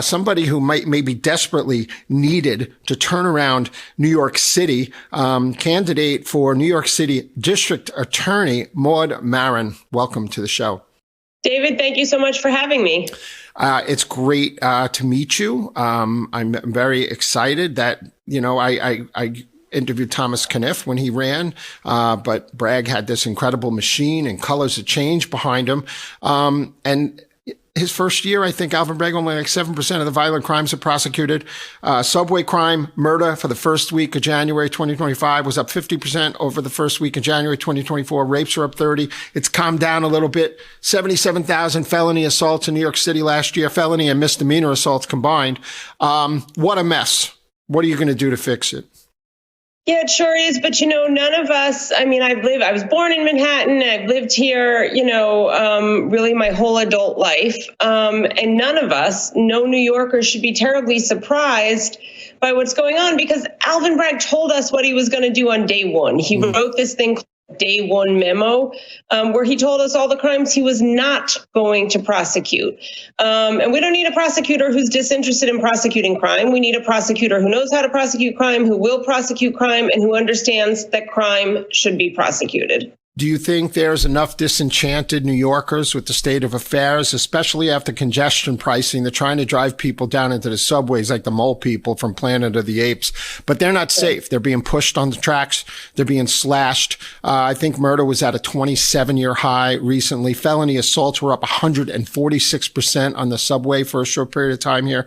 somebody who might maybe desperately needed to turn around New York City, candidate for New York City District Attorney, Maron. Welcome to the show. David, thank you so much for having me. It's great to meet you. I'm very excited that, I interviewed Thomas Caniff when he ran, but Bragg had this incredible machine and colors of change behind him. And his first year, I think Alvin Bragg, only like 7% of the violent crimes are prosecuted. Subway crime, murder for the first week of January 2025 was up 50% over the first week of January 2024. Rapes are up 30. It's calmed down a little bit. 77,000 felony assaults in New York City last year, felony and misdemeanor assaults combined. What a mess. What are you going to do to fix it? Yeah, it sure is. But, none of us, I was born in Manhattan. I've lived here, really my whole adult life. And none of us, no New Yorkers, should be terribly surprised by what's going on, because Alvin Bragg told us what he was going to do on day one. He wrote this thing called Day One Memo, where he told us all the crimes he was not going to prosecute. And we don't need a prosecutor who's disinterested in prosecuting crime. We need a prosecutor who knows how to prosecute crime, who will prosecute crime, and who understands that crime should be prosecuted. Do you think there's enough disenchanted New Yorkers with the state of affairs, especially after congestion pricing? They're trying to drive people down into the subways like the mole people from Planet of the Apes, but they're not safe. They're being pushed on the tracks. They're being slashed. I think murder was at a 27-year high recently. Felony assaults were up 146% on the subway for a short period of time here.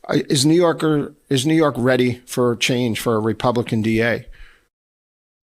Is New York ready for change, for a Republican DA?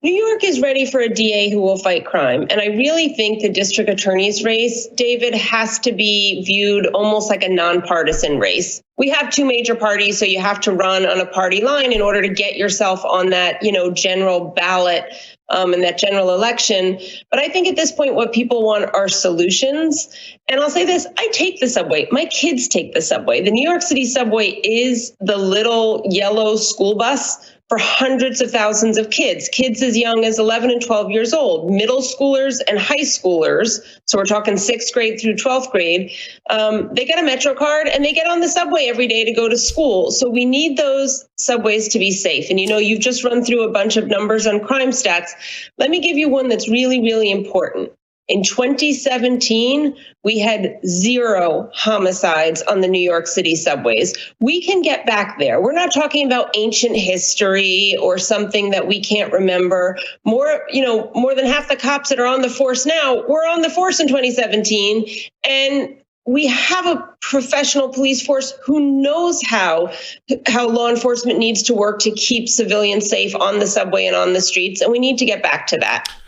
New York is ready for a DA who will fight crime. And I really think the district attorney's race, David, has to be viewed almost like a nonpartisan race. We have two major parties, so you have to run on a party line in order to get yourself on that, general ballot and that general election. But I think at this point, what people want are solutions. And I'll say this, I take the subway. My kids take the subway. The New York City subway is the little yellow school bus for hundreds of thousands of kids as young as 11 and 12 years old, middle schoolers and high schoolers. So we're talking 6th grade through 12th grade. They get a Metro card and they get on the subway every day to go to school. So we need those subways to be safe. And you've just run through a bunch of numbers on crime stats. Let me give you one that's really, really important. In 2017, we had 0 homicides on the New York City subways. We can get back there. We're not talking about ancient history or something that we can't remember. More than half the cops that are on the force now were on the force in 2017. And we have a professional police force who knows how law enforcement needs to work to keep civilians safe on the subway and on the streets. And we need to get back to that.